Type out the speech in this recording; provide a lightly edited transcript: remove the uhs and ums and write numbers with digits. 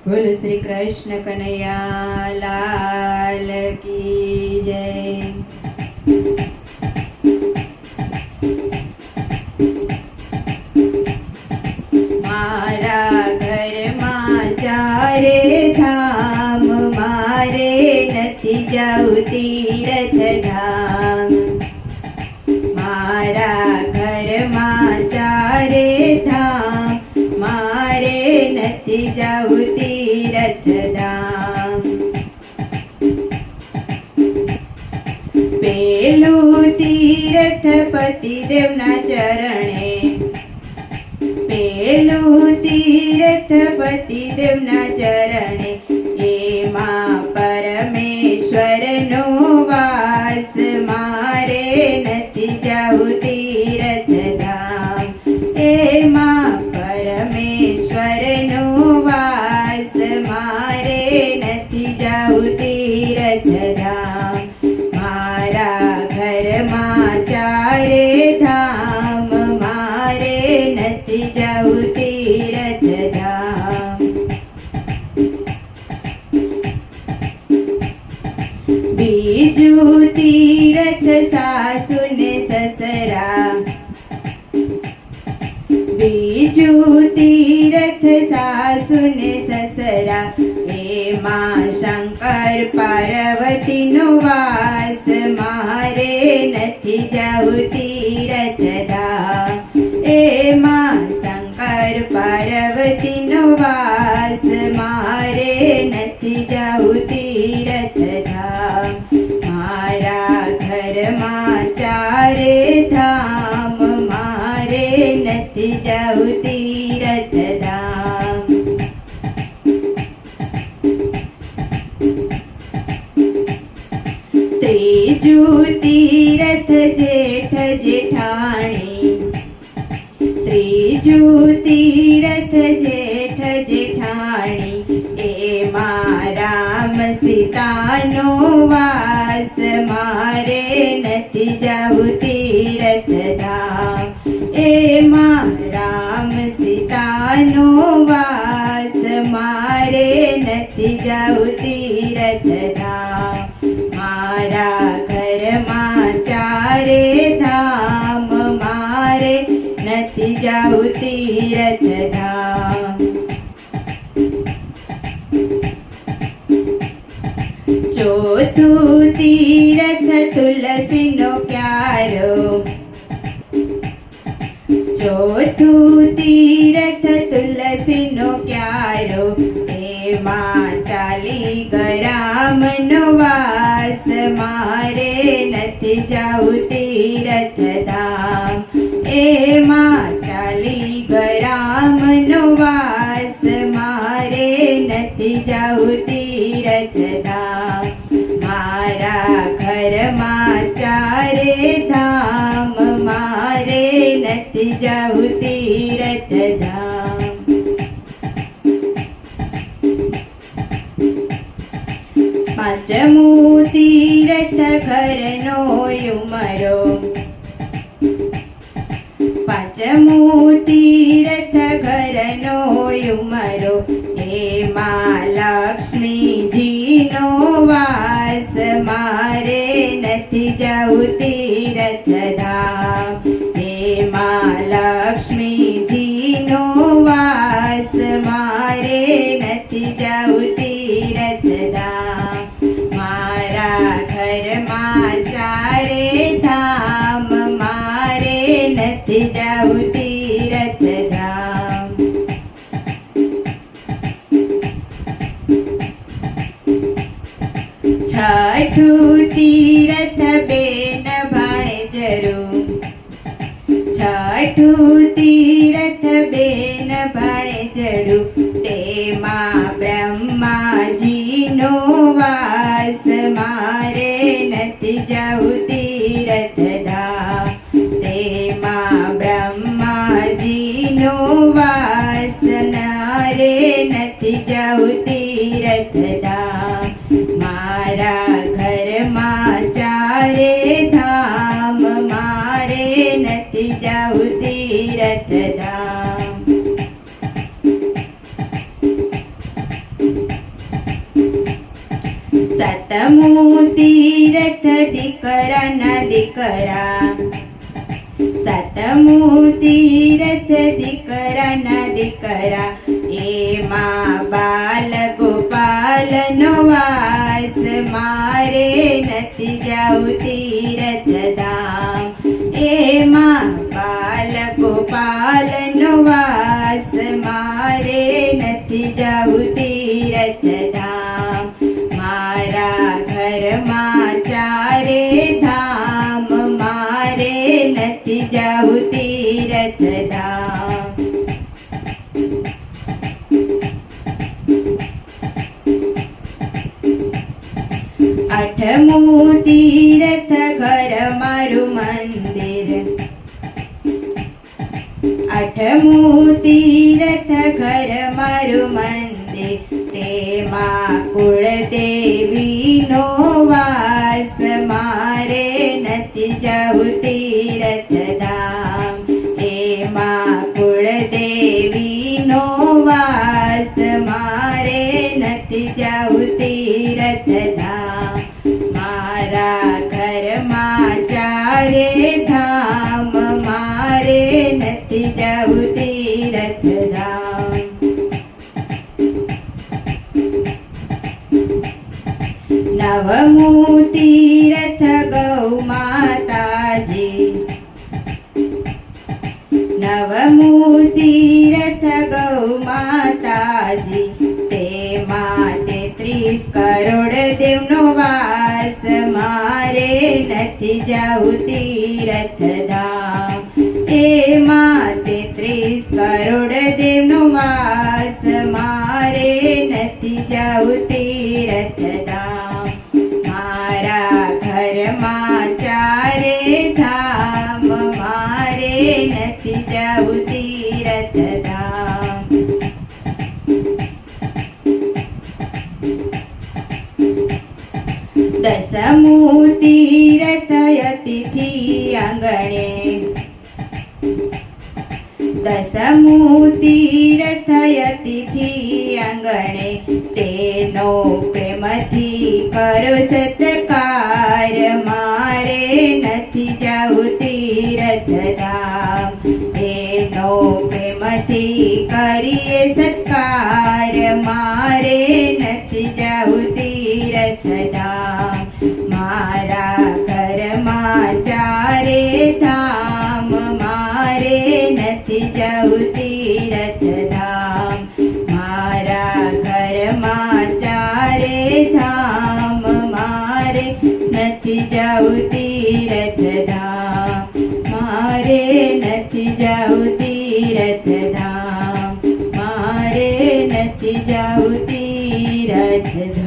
બોલો શ્રી કૃષ્ણ કનૈયા લાલ કી જય। મારા ઘરમાં ચારે ધામ, મારે નથી જાવું તીરથ ધામ। મારા ઘરમાં ચારે ધામ, મારે નથી જાવું તીરથ ધામ। પેલું તીરથ પતિદેવના ચરણે, પેલું તીરથ પતિદેવના ચરણે, એમાં પરમેશ્વરનો વાસ, મારે નથી જાવું તીરથ ધામ। એમાં પરમેશ્વરનો વાસ, મારે નથી જાવું તીરથ ધામ। મારા ઘરમાં ચારે ધામ, મારે નથી જાવું તીરથ ધામ। બીજું તીરથ સાસુ ને સસરા, બીજું તીરથ સાસુ ને સસરા, એમાં શંકર પાર્વતીનો વાસ, મારે નથી જાવું તીરથ ધામ। એમાં શંકર પાર્વતીનો વાસ, મારે નથી જાવું તીરથ ધામ। મારા ઘરમાં ચારે ધામ, મારે નથી જાવું તીરથ ધામ। ત્રીજું તીરથ જેઠ જેઠાણી, ત્રીજું તીરથ જેઠ જેઠાણી, એમાં રામ સીતાનો વાસ, મારે નથી જાવું તીરથ ધામ। એમાં રામ સીતાનો વાસ, મારે નથી જાવું તીરથ ધામ। મારા ઘરમાં ચારે ધામ, મારે નથી જાવું તીરથ ધામ। ચોથું તીરથ તુલસીનો ક્યારો, ચોથું તીરથ તુલસીનો ક્યારો, એમાં 40 ગ્રામનો વાસ, મારે નથી જાવું તીરથ ધામ। એમાં 40 ગ્રામનો વાસ, મારે નથી જાવું તીરથ ધામ। મારા ઘરમાં ચારે ધામ, મારે નથી જાવું તીરથ ધામ। પાંચમું તીરથ ઘરનો ઉમરો, પાંચમું તીરથ ઘરનો ઉમરો, એમાં લક્ષ્મીજીનો વાસ, મારે નથી જાવું તીરથ ધામ। એમાં લક્ષ્મીજીનો વાસ, મારે નથી જાવું તીરથ ધામ। મારા ઘરમાં ચારે ધામ, મારે નથી જાવું તીરથ ધામ। છઠ્ઠું તીરથ બેન ભાણેજરું, છઠ્ઠું તીરથ બેન ભાણેજરું, તેમાં બ્રહ્માજીનો વાસ, મારે નથી જાવું તીરથ ધામ। તેમાં બ્રહ્માજીનો વાસ, મારે નથી જાવું તીરથ ધામ। મારા ઘરમાં ચારે ધામ, મારે નથી જાવું તીરથ ધામ। સાતમું તીરથ દીકરાના દીકરા, સાતમું તીરથ દીકરાના દીકરા, એમાં બાલ ગોપાલનો વાસ, મારે નથી જાવું તીરથ ધામ. એમાં બાલ ગોપાલનો વાસ, મારે નથી જાવું તીરથ ધામ. મારા ઘરમાં ચારે ધામ, મારે નથી જાવું તીરથ ધામ. આઠમું તીરથ ઘર મારું મંદિર, આઠમું તીરથ ઘર મારું મંદિર, તેમાં કુળદેવીનો વાસ, મારે નથી જાવું તીરથ ધામ. એમાં કુળદેવીનો વાસ, મારે નથી જાવું તીરથ ધામ. મારા ઘરમાં ચારે ધામ, મારે નથી જાવું તીરથ ધામ. નવમું તીરથ ગૌ માતાજી, નવમું તીરથ ગૌ માતાજી, તેમાં 33 કરોડ દેવનો વાસ, મારે નથી જાવું તીરથ ધામ. એમાં 33 કરોડ દેવનો વાસ, મારે નથી જાવું તીરથ ધામ. મારા ઘરમાં ચારે ધામ, મારે નથી જાવું તીરથ ધામ. દસમું તીરથ અતિથિ આંગણે, દસમું તીરથ અતિથિ આંગણે, તેનો પ્રેમથી કરો સત્કાર, મારે નથી જાવું તીરથ ધામ. એનો પ્રેમથી કરીએ સત્કાર, મારે નથી જાવું તીરથ ધામ. મારા ઘરમાં ચારે ધામ, મારે નથી જાવું તીરથ ધામ. મારા ઘરમાં ચારે ધામ, મારે નથી જાવું તીરથ ધામ. મારે નથી જાવું તીરથ ધામ. મારે નથી જાવું તીરથ ધામ.